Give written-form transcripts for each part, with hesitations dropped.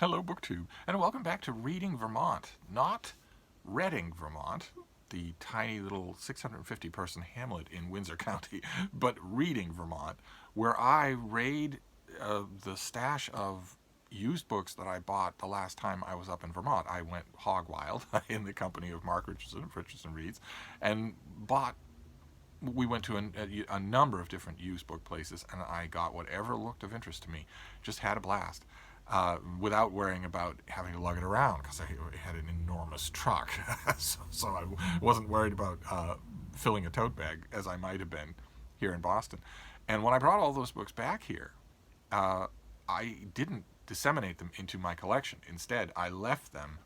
Hello, BookTube, and welcome back to Reading Vermont. Not Reading, Vermont, the tiny little 650-person hamlet in Windsor County, but Reading, Vermont, where I raid the stash of used books that I bought the last time I was up in Vermont. I went hog wild in the company of Mark Richardson of Richardson Reads, and we went to a number of different used book places, and I got whatever looked of interest to me. Just had a blast. Without worrying about having to lug it around, because I had an enormous truck. so I wasn't worried about filling a tote bag, as I might have been here in Boston. And when I brought all those books back here, I didn't disseminate them into my collection. Instead, I left them.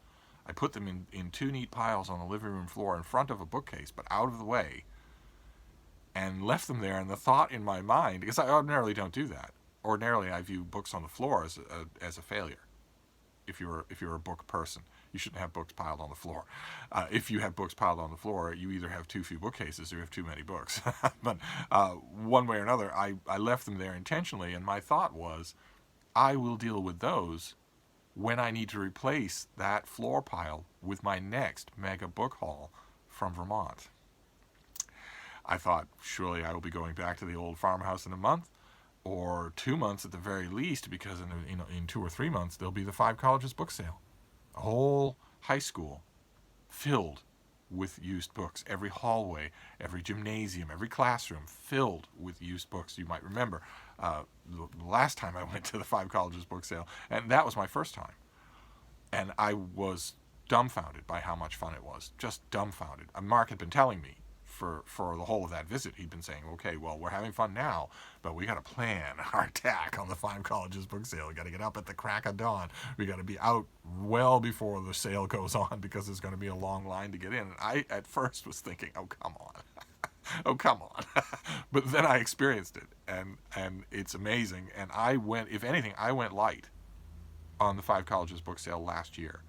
I put them in two neat piles on the living room floor in front of a bookcase, but out of the way, and left them there. And the thought in my mind, because I ordinarily don't do that. Ordinarily, I view books on the floor as a failure. If you're a book person, you shouldn't have books piled on the floor. If you have books piled on the floor, you either have too few bookcases or you have too many books. But one way or another, I left them there intentionally, and my thought was, I will deal with those when I need to replace that floor pile with my next mega book haul from Vermont. I thought, surely I will be going back to the old farmhouse in a month, or 2 months at the very least, because in 2 or 3 months there'll be the Five Colleges book sale. A whole high school filled with used books. Every hallway, every gymnasium, every classroom filled with used books. You might remember the last time I went to the Five Colleges book sale, and that was my first time. And I was dumbfounded by how much fun it was. Just dumbfounded. Mark had been telling me for the whole of that visit. He'd been saying, okay, well, we're having fun now, but we got to plan our attack on the Five Colleges book sale. We got to get up at the crack of dawn. We got to be out well before the sale goes on, because there's going to be a long line to get in. And I, at first, was thinking, oh, come on. Oh, come on. But then I experienced it, and it's amazing. And I went, if anything, I went light on the Five Colleges book sale last year.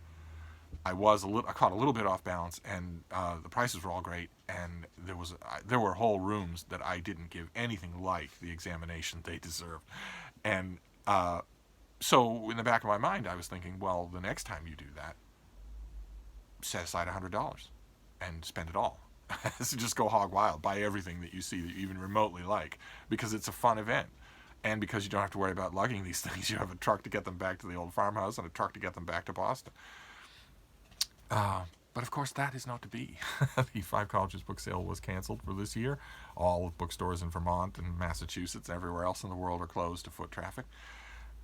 I caught a little bit off balance, and the prices were all great, and there were whole rooms that I didn't give anything like the examination they deserved. And so in the back of my mind, I was thinking, well, the next time you do that, set aside $100 and spend it all. So just go hog wild, buy everything that you see that you even remotely like, because it's a fun event. And because you don't have to worry about lugging these things, you have a truck to get them back to the old farmhouse and a truck to get them back to Boston. But of course, that is not to be. The Five Colleges book sale was canceled for this year. All bookstores in Vermont and Massachusetts and everywhere else in the world are closed to foot traffic.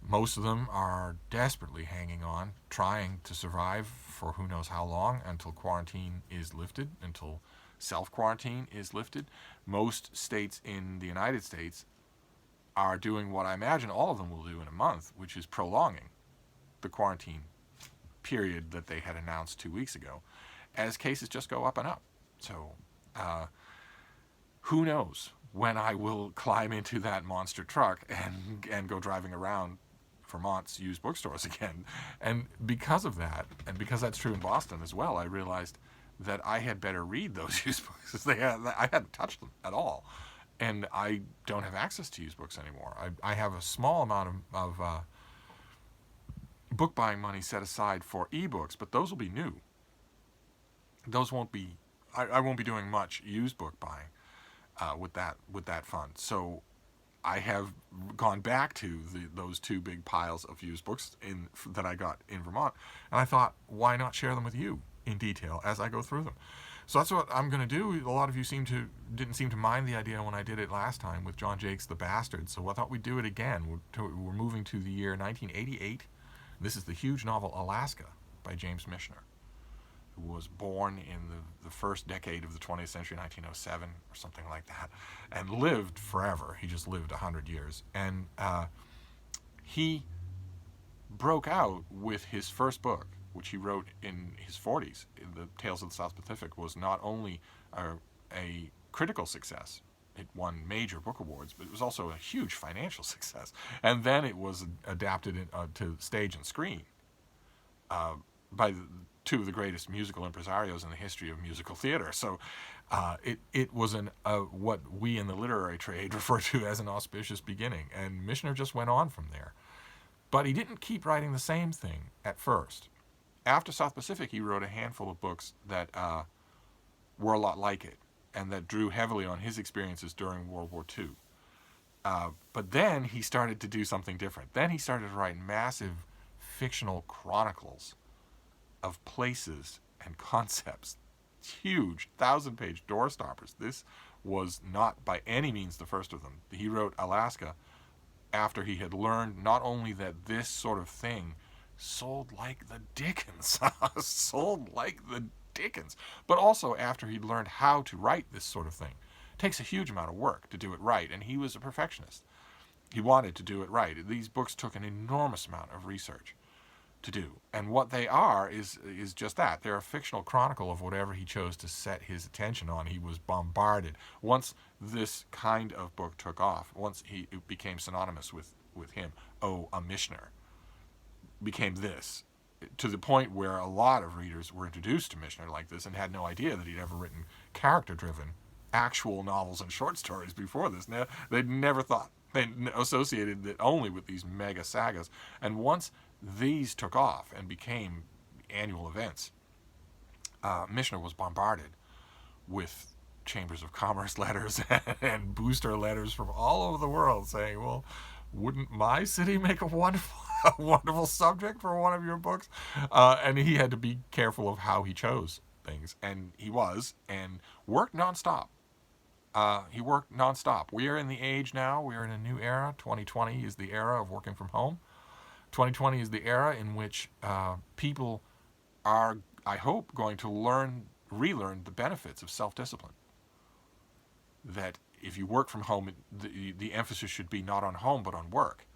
Most of them are desperately hanging on, trying to survive for who knows how long, until quarantine is lifted, until self-quarantine is lifted. Most states in the United States are doing what I imagine all of them will do in a month, which is prolonging the quarantine period that they had announced 2 weeks ago, as cases just go up and up. So who knows when I will climb into that monster truck and go driving around Vermont's used bookstores again. And because of that, and because that's true in Boston as well, I realized that I had better read those used books. I hadn't touched them at all, and I don't have access to used books anymore. I have a small amount of book buying money set aside for ebooks, but those will be new. Those won't be. I won't be doing much used book buying with that fund. So I have gone back to those two big piles of used books that I got in Vermont, and I thought, why not share them with you in detail as I go through them? So that's what I'm going to do. A lot of you didn't seem to mind the idea when I did it last time with John Jake's The Bastard, so I thought we'd do it again. We're moving to the year 1988. This is the huge novel Alaska by James Michener, who was born in the first decade of the 20th century, 1907 or something like that, and lived forever. He just lived 100 years. And he broke out with his first book, which he wrote in his 40s. The Tales of the South Pacific was not only a critical success, it won major book awards, but it was also a huge financial success. And then it was adapted to stage and screen by two of the greatest musical impresarios in the history of musical theater. So it was what we in the literary trade refer to as an auspicious beginning. And Michener just went on from there. But he didn't keep writing the same thing at first. After South Pacific, he wrote a handful of books that were a lot like it and that drew heavily on his experiences during World War II. But then he started to do something different. Then he started to write massive fictional chronicles of places and concepts. Huge 1,000-page doorstoppers. This was not by any means the first of them. He wrote Alaska after he had learned not only that this sort of thing sold like the dickens, but also after he'd learned how to write this sort of thing. It takes a huge amount of work to do it right, and he was a perfectionist. He wanted to do it right. These books took an enormous amount of research to do, and what they are is just that. They're a fictional chronicle of whatever he chose to set his attention on. He was bombarded. Once this kind of book took off, once it became synonymous with him, a Michener became this, to the point where a lot of readers were introduced to Michener like this and had no idea that he'd ever written character-driven actual novels and short stories before this. Now, they'd never thought. They associated it only with these mega sagas. And once these took off and became annual events, Michener was bombarded with Chambers of Commerce letters and booster letters from all over the world saying, well, wouldn't my city make a wonderful subject for one of your books? And he had to be careful of how he chose things. And he was, and worked nonstop. He worked nonstop. We are in the age now, we are in a new era. 2020 is the era of working from home. 2020 is the era in which people are, I hope, going to relearn the benefits of self-discipline. That if you work from home, the emphasis should be not on home, but on work.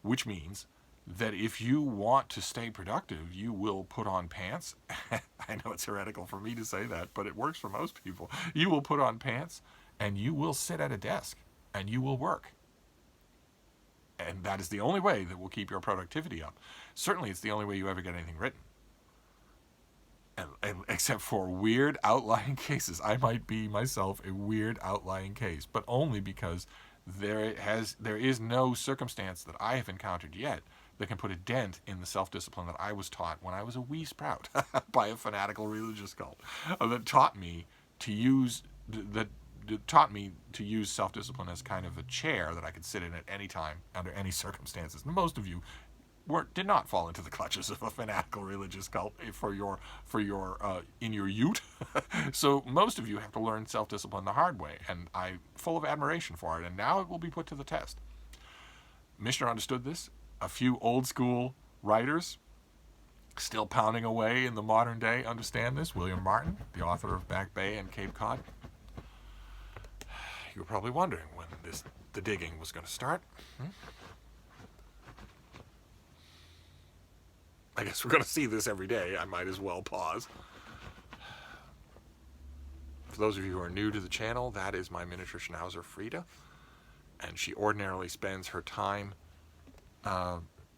Which means that if you want to stay productive, you will put on pants. I know it's heretical for me to say that, but it works for most people. You will put on pants, and you will sit at a desk, and you will work. And that is the only way that will keep your productivity up. Certainly, it's the only way you ever get anything written. And except for weird outlying cases. I might be myself a weird outlying case, but only because there is no circumstance that I have encountered yet that can put a dent in the self-discipline that I was taught when I was a wee sprout by a fanatical religious cult that taught me to use self-discipline as kind of a chair that I could sit in at any time under any circumstances. And most of you did not fall into the clutches of a fanatical religious cult in your youth. So most of you have to learn self-discipline the hard way, and I'm full of admiration for it, and now it will be put to the test. Michener understood this. A few old school writers still pounding away in the modern day understand this. William Martin, the author of Back Bay and Cape Cod. You were probably wondering when the digging was going to start. I guess we're going to see this every day. I might as well pause. For those of you who are new to the channel, that is my miniature Schnauzer, Frida. And she ordinarily spends her time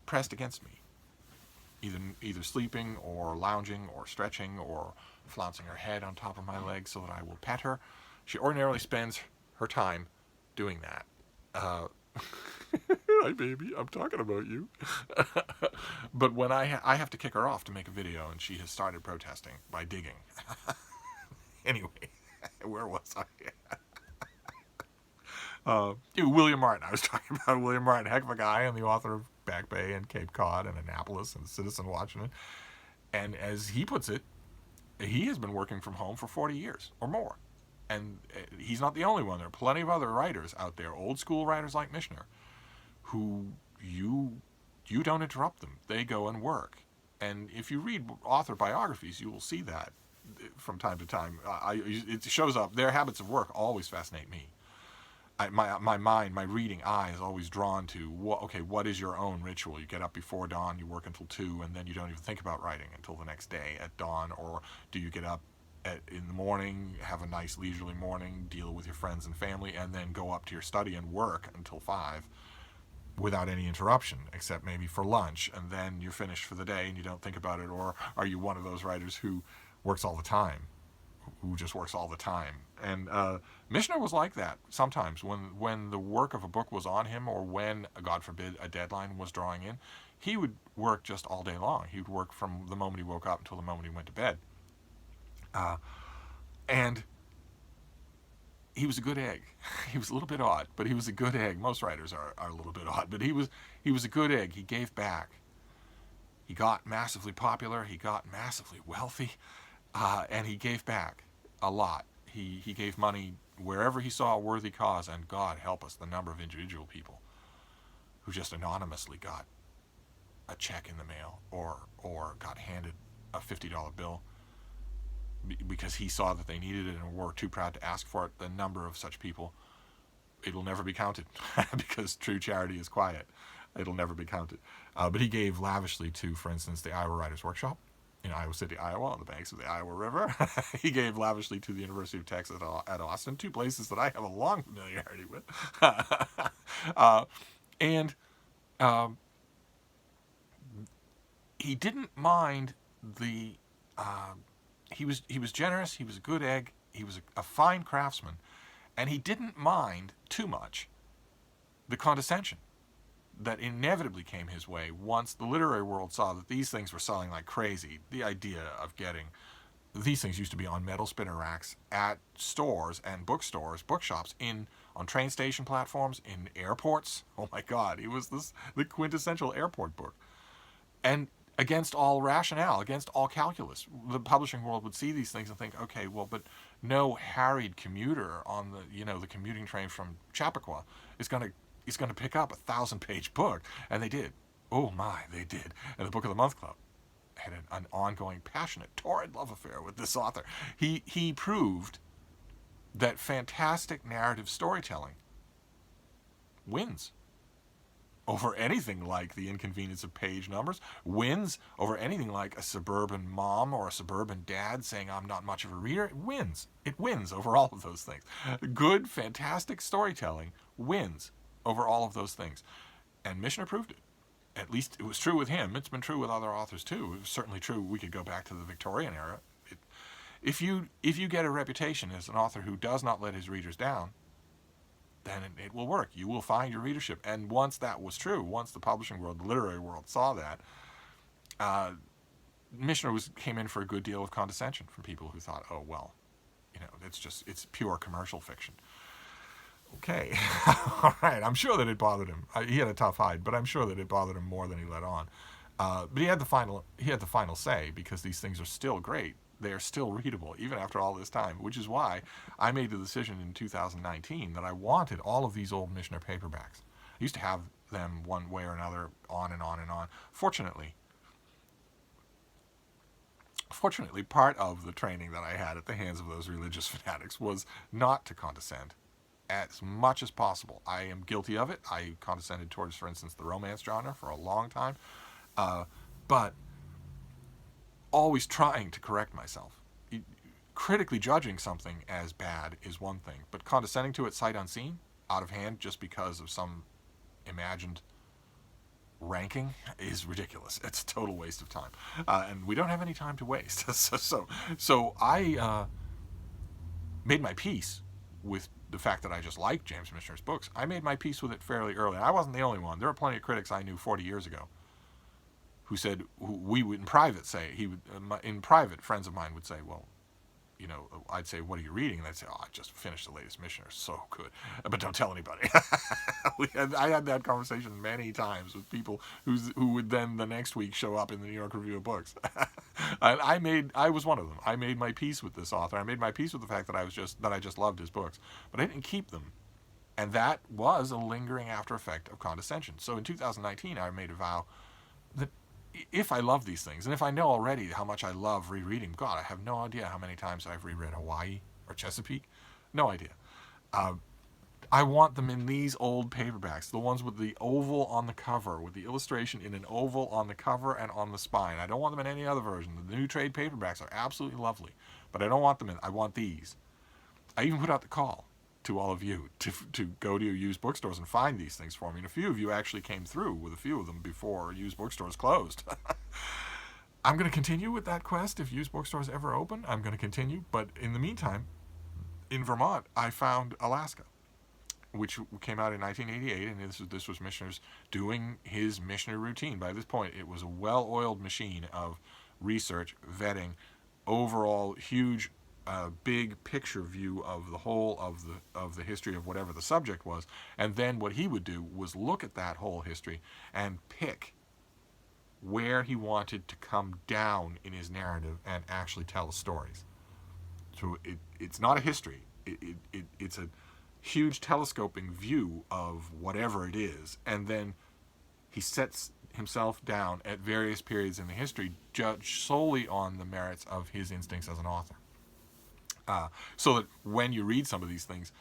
pressed against me. Either sleeping or lounging or stretching or flouncing her head on top of my leg so that I will pet her. She ordinarily spends her time doing that. Hi, baby, I'm talking about you. But when I have to kick her off to make a video, and she has started protesting by digging. Anyway, where was I? William Martin. I was talking about William Martin, heck of a guy, and the author of Back Bay and Cape Cod and Annapolis and Citizen Watchman. And as he puts it, he has been working from home for 40 years or more. And he's not the only one. There are plenty of other writers out there, old school writers like Michener, who you don't interrupt them. They go and work. And if you read author biographies, you will see that from time to time. It shows up. Their habits of work always fascinate me. My mind, my reading eye is always drawn to, what is your own ritual? You get up before dawn, you work until 2, and then you don't even think about writing until the next day at dawn. Or do you get up in the morning, have a nice leisurely morning, deal with your friends and family, and then go up to your study and work until 5 without any interruption, except maybe for lunch, and then you're finished for the day and you don't think about it? Or are you one of those writers who works all the time, who just works all the time. And Michener was like that sometimes when the work of a book was on him, or when, God forbid, a deadline was drawing in. He would work just all day long. He would work from the moment he woke up until the moment he went to bed. And he was a good egg. He was a little bit odd, but he was a good egg. Most writers are a little bit odd, but he was a good egg. He gave back. He got massively popular. He got massively wealthy, and he gave back a lot. He gave money wherever he saw a worthy cause, and God help us, the number of individual people who just anonymously got a check in the mail or got handed a $50 bill because he saw that they needed it and were too proud to ask for it. The number of such people, it'll never be counted because true charity is quiet. It'll never be counted. But he gave lavishly to, for instance, the Iowa Writers Workshop in Iowa City, Iowa, on the banks of the Iowa River. He gave lavishly to the University of Texas at Austin, two places that I have a long familiarity with. And he didn't mind the... He was generous. He was a good egg. He was a fine craftsman, and he didn't mind too much the condescension that inevitably came his way once the literary world saw that these things were selling like crazy. The idea of getting these things used to be on metal spinner racks at stores and bookstores, bookshops, on train station platforms, in airports. Oh my God, it was the quintessential airport book, and against all rationale, against all calculus. The publishing world would see these things and think, okay, well, but no harried commuter on the commuting train from Chappaqua is going to pick up a 1,000-page book. And they did. Oh my, they did. And the Book of the Month Club had an ongoing, passionate, torrid love affair with this author. He proved that fantastic narrative storytelling wins over anything like the inconvenience of page numbers, wins over anything like a suburban mom or a suburban dad saying, I'm not much of a reader. It wins. It wins over all of those things. Good, fantastic storytelling wins over all of those things. And Michener proved it. At least it was true with him. It's been true with other authors too. It was certainly true. We could go back to the Victorian era. If you get a reputation as an author who does not let his readers down, then it will work. You will find your readership. And once that was true, once the publishing world, the literary world saw that, Michener came in for a good deal of condescension from people who thought, oh, well, it's pure commercial fiction. Okay. All right. I'm sure that it bothered him. He had a tough hide, but I'm sure that it bothered him more than he let on. But he had the final say, because these things are still great. They are still readable, even after all this time, which is why I made the decision in 2019 that I wanted all of these old Michener paperbacks. I used to have them one way or another, on and on and on. Fortunately, part of the training that I had at the hands of those religious fanatics was not to condescend as much as possible. I am guilty of it. I condescended towards, for instance, the romance genre for a long time, but always trying to correct myself. Critically judging something as bad is one thing, but condescending to it sight unseen, out of hand, just because of some imagined ranking is ridiculous. It's a total waste of time, and we don't have any time to waste. So I made my peace with the fact that I just liked James Michener's books. I made my peace with it fairly early. I wasn't the only one. There were plenty of critics I knew 40 years ago who said, we would in private say, in private, friends of mine would say, well, I'd say, what are you reading? And they'd say, oh, I just finished the latest Michener. So good. But don't tell anybody. I had that conversation many times with people who would then the next week show up in the New York Review of Books. And I was one of them. I made my peace with this author. I made my peace with the fact that I just loved his books. But I didn't keep them. And that was a lingering after effect of condescension. So in 2019, I made a vow that if I love these things, and if I know already how much I love rereading, God, I have no idea how many times I've reread Hawaii or Chesapeake. No idea. I want them in these old paperbacks, the ones with the oval on the cover, with the illustration in an oval on the cover and on the spine. I don't want them in any other version. The new trade paperbacks are absolutely lovely, but I don't want them in. I want these. I even put out the call to all of you to go to your used bookstores and find these things for me. And a few of you actually came through with a few of them before used bookstores closed. I'm going to continue with that quest if used bookstores ever open. I'm going to continue, but in the meantime, in Vermont, I found Alaska, which came out in 1988, and this was Michener's doing his Michener routine. By this point, it was a well-oiled machine of research, vetting, overall huge, big picture view of the whole of the history of whatever the subject was, and then what he would do was look at that whole history and pick where he wanted to come down in his narrative and actually tell the stories. So it's not a history. It's a huge telescoping view of whatever it is, and then he sets himself down at various periods in the history, judged solely on the merits of his instincts as an author. So that when you read some of these things,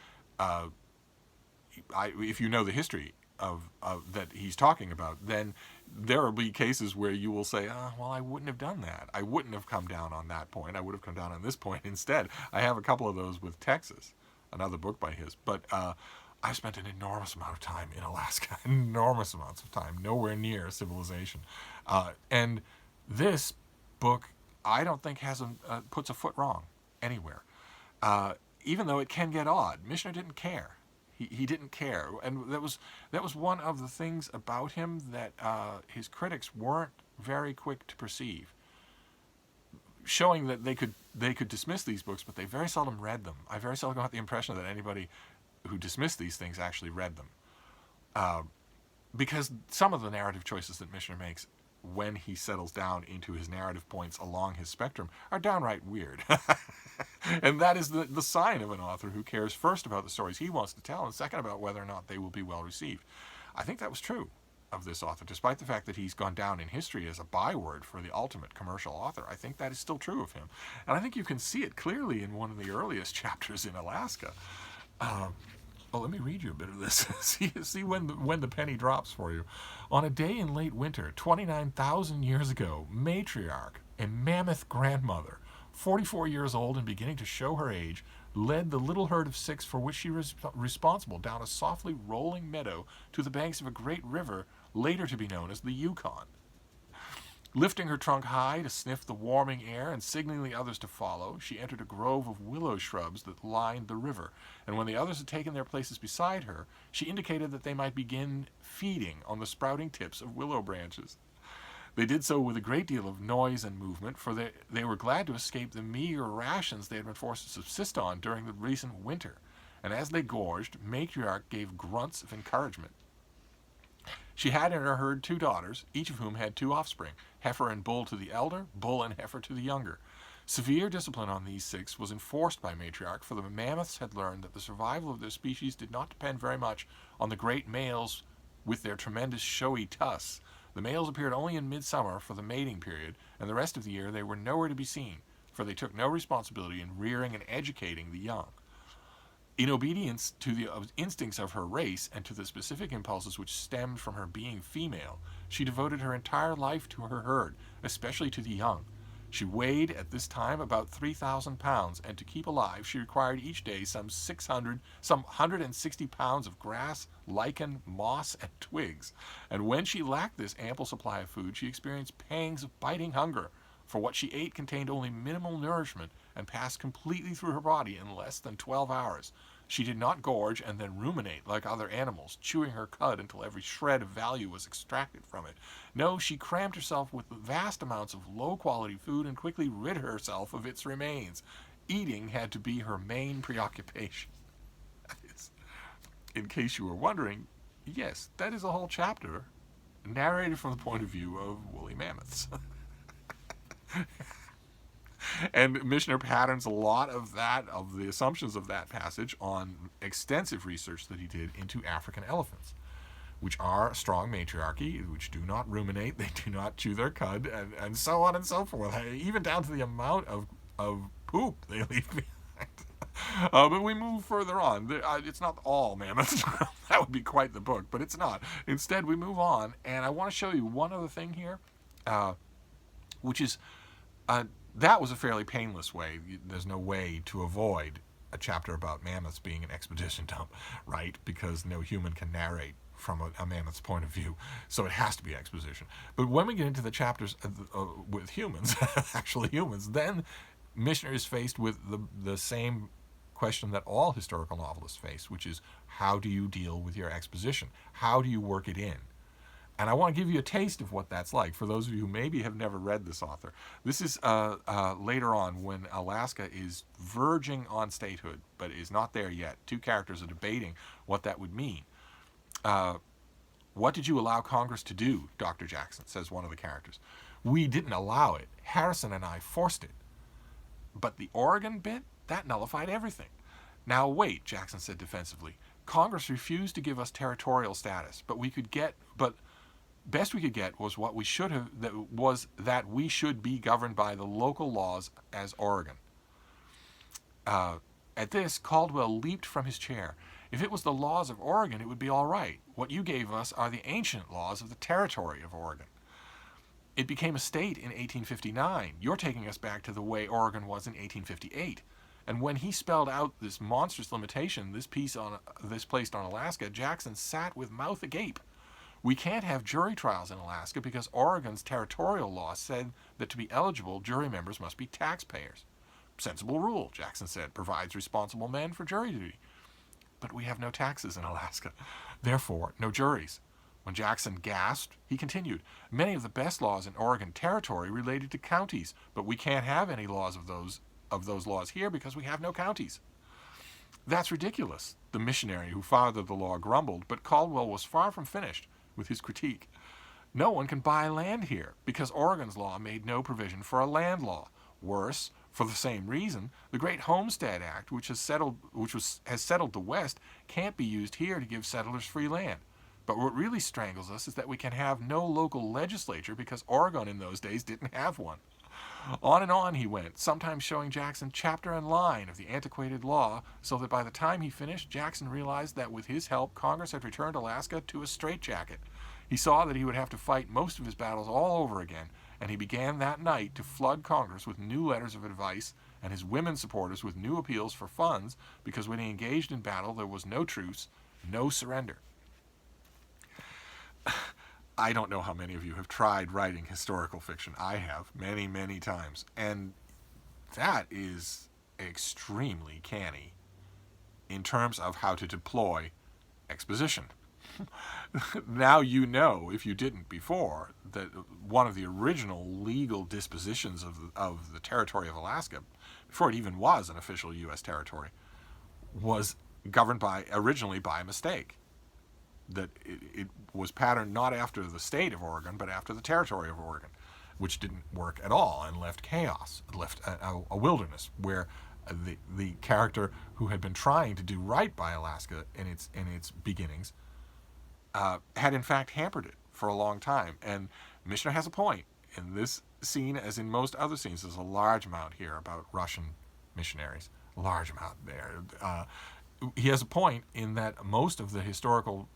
if you know the history of that he's talking about, then there will be cases where you will say, well, I wouldn't have done that. I wouldn't have come down on that point. I would have come down on this point instead. I have a couple of those with Texas, another book by his. But I spent an enormous amount of time in Alaska, enormous amounts of time, nowhere near civilization. And this book, I don't think puts a foot wrong anywhere. Even though it can get odd, Michener didn't care. He didn't care, and that was one of the things about him that his critics weren't very quick to perceive, showing that they could dismiss these books, but they very seldom read them. I very seldom got the impression that anybody who dismissed these things actually read them, because some of the narrative choices that Michener makes when he settles down into his narrative points along his spectrum are downright weird. And that is the sign of an author who cares first about the stories he wants to tell, and second about whether or not they will be well received. I think that was true of this author, despite the fact that he's gone down in history as a byword for the ultimate commercial author. I think that is still true of him. And I think you can see it clearly in one of the earliest chapters in Alaska. Well, let me read you a bit of this. see when the penny drops for you. On a day in late winter, 29,000 years ago, Matriarch, a mammoth grandmother, 44 years old and beginning to show her age, led the little herd of 6 for which she was responsible down a softly rolling meadow to the banks of a great river, later to be known as the Yukon. Lifting her trunk high to sniff the warming air and signaling the others to follow, she entered a grove of willow shrubs that lined the river, and when the others had taken their places beside her, she indicated that they might begin feeding on the sprouting tips of willow branches. They did so with a great deal of noise and movement, for they were glad to escape the meager rations they had been forced to subsist on during the recent winter, and as they gorged, Matriarch gave grunts of encouragement. She had in her herd 2 daughters, each of whom had 2 offspring, heifer and bull to the elder, bull and heifer to the younger. Severe discipline on these 6 was enforced by Matriarch, for the mammoths had learned that the survival of their species did not depend very much on the great males with their tremendous showy tusks. The males appeared only in midsummer for the mating period, and the rest of the year they were nowhere to be seen, for they took no responsibility in rearing and educating the young. In obedience to the instincts of her race and to the specific impulses which stemmed from her being female, she devoted her entire life to her herd, especially to the young. She weighed at this time about 3,000 pounds, and to keep alive she required each day some 160 pounds of grass, lichen, moss, and twigs. And when she lacked this ample supply of food, she experienced pangs of biting hunger, for what she ate contained only minimal nourishment and passed completely through her body in less than 12 hours. She did not gorge and then ruminate like other animals, chewing her cud until every shred of value was extracted from it. No, she crammed herself with vast amounts of low-quality food and quickly rid herself of its remains. Eating had to be her main preoccupation. In case you were wondering, yes, that is a whole chapter narrated from the point of view of woolly mammoths. And Michener patterns a lot of the assumptions of that passage on extensive research that he did into African elephants, which are a strong matriarchy, which do not ruminate, they do not chew their cud, and so on and so forth, even down to the amount of poop they leave behind. But we move further on. It's not all mammoths. That would be quite the book, but it's not. Instead, we move on, and I want to show you one other thing here, which is... that was a fairly painless way. There's no way to avoid a chapter about mammoths being an expedition dump, right? Because no human can narrate from a mammoth's point of view, so it has to be exposition. But when we get into the chapters with humans, actually humans, then Michener is faced with the same question that all historical novelists face, which is, how do you deal with your exposition? How do you work it in? And I want to give you a taste of what that's like for those of you who maybe have never read this author. This is later on when Alaska is verging on statehood, but is not there yet. Two characters are debating what that would mean. What did you allow Congress to do, Dr. Jackson, says one of the characters. We didn't allow it. Harrison and I forced it. But the Oregon bit, that nullified everything. Now wait, Jackson said defensively. Congress refused to give us territorial status, but best we could get was what we should have, that we should be governed by the local laws as Oregon. At this, Caldwell leaped from his chair. If it was the laws of Oregon, it would be all right. What you gave us are the ancient laws of the territory of Oregon. It became a state in 1859. You're taking us back to the way Oregon was in 1858. And when he spelled out this monstrous limitation this placed on Alaska, Jackson sat with mouth agape. We can't have jury trials in Alaska because Oregon's territorial law said that to be eligible, jury members must be taxpayers. Sensible rule, Jackson said, provides responsible men for jury duty. But we have no taxes in Alaska. Therefore, no juries. When Jackson gasped, he continued, many of the best laws in Oregon Territory related to counties, but we can't have any laws of those laws here because we have no counties. That's ridiculous, the missionary who fathered the law grumbled, but Caldwell was far from finished with his critique. No one can buy land here because Oregon's law made no provision for a land law. Worse, for the same reason, the Great Homestead Act, which has settled the West, can't be used here to give settlers free land. But what really strangles us is that we can have no local legislature because Oregon in those days didn't have one. On and on he went, sometimes showing Jackson chapter and line of the antiquated law, so that by the time he finished, Jackson realized that with his help, Congress had returned Alaska to a straitjacket. He saw that he would have to fight most of his battles all over again, and he began that night to flood Congress with new letters of advice and his women supporters with new appeals for funds, because when he engaged in battle, there was no truce, no surrender. I don't know how many of you have tried writing historical fiction. I have, many, many times. And that is extremely canny in terms of how to deploy exposition. Now you know, if you didn't before, that one of the original legal dispositions of the territory of Alaska, before it even was an official U.S. territory, was governed originally by mistake. That it was patterned not after the state of Oregon, but after the territory of Oregon, which didn't work at all and left chaos, left a wilderness where the character who had been trying to do right by Alaska in its beginnings had in fact hampered it for a long time. And Michener has a point. In this scene, as in most other scenes, there's a large amount here about Russian missionaries. A large amount there. He has a point in that most of the historical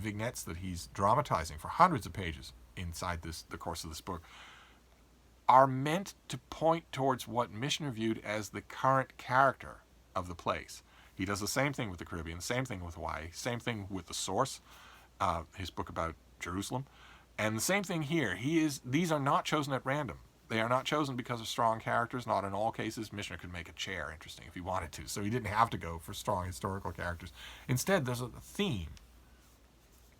vignettes that he's dramatizing for hundreds of pages inside the course of this book are meant to point towards what Michener viewed as the current character of the place. He does the same thing with the Caribbean, same thing with Hawaii, same thing with The Source, his book about Jerusalem, and the same thing here. These are not chosen at random. They are not chosen because of strong characters. Not in all cases. Michener could make a chair interesting if he wanted to, so he didn't have to go for strong historical characters. Instead, there's a theme.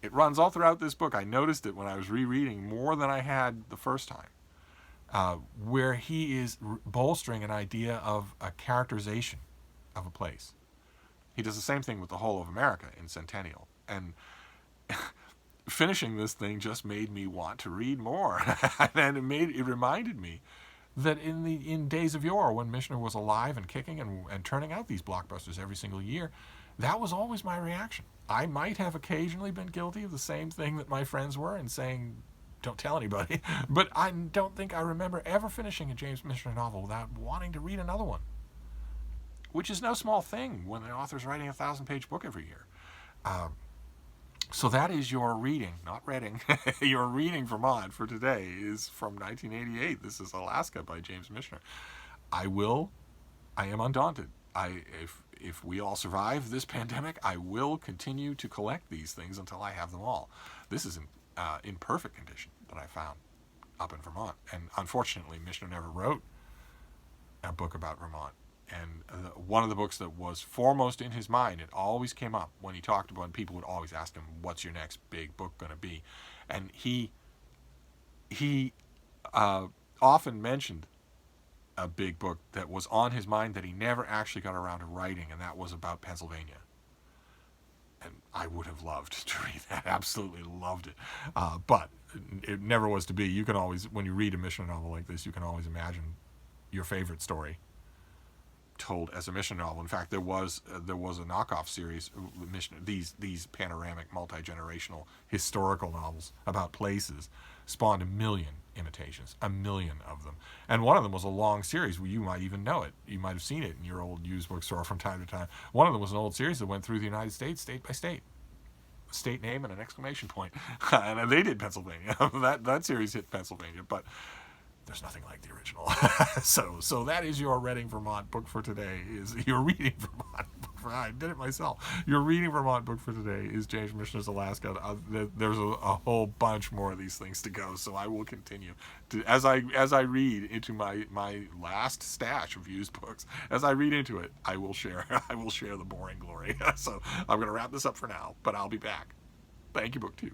It runs all throughout this book. I noticed it when I was rereading more than I had the first time, where he is bolstering an idea of a characterization of a place. He does the same thing with the whole of America in Centennial. And finishing this thing just made me want to read more. And it reminded me that in days of yore, when Michener was alive and kicking and turning out these blockbusters every single year, that was always my reaction. I might have occasionally been guilty of the same thing that my friends were and saying, don't tell anybody, but I don't think I remember ever finishing a James Michener novel without wanting to read another one, which is no small thing when the author's writing a 1,000-page book every year. So that is your reading, not reading. Your reading Vermont for today is from 1988. This is Alaska by James Michener. I am undaunted. if we all survive this pandemic, I will continue to collect these things until I have them all. This is in perfect condition that I found up in Vermont, and unfortunately, Michener never wrote a book about Vermont. And one of the books that was foremost in his mind, it always came up when he talked about it. People would always ask him, "What's your next big book going to be?" And he often mentioned a big book that was on his mind that he never actually got around to writing, and that was about Pennsylvania. And I would have loved to read that. Absolutely loved it. But it never was to be. You can always, when you read a Michener novel like this, you can always imagine your favorite story told as a Michener novel. In fact, there was a knockoff series, Michener, these panoramic, multi-generational historical novels about places, spawned a million imitations, a million of them. And one of them was a long series where you might even know it. You might have seen it in your old used bookstore from time to time. One of them was an old series that went through the United States, state by state. A state name and an exclamation point. And they did Pennsylvania. that series hit Pennsylvania, but there's nothing like the original. so that is your Reading Vermont book for today. Is your Reading Vermont book for, I did it myself. Your Reading Vermont book for today is James Michener's Alaska. There's a whole bunch more of these things to go, so I will continue to, as I read into my last stash of used books. As I read into it, I will share the boring glory. So I'm going to wrap this up for now, but I'll be back. Thank you, BookTube.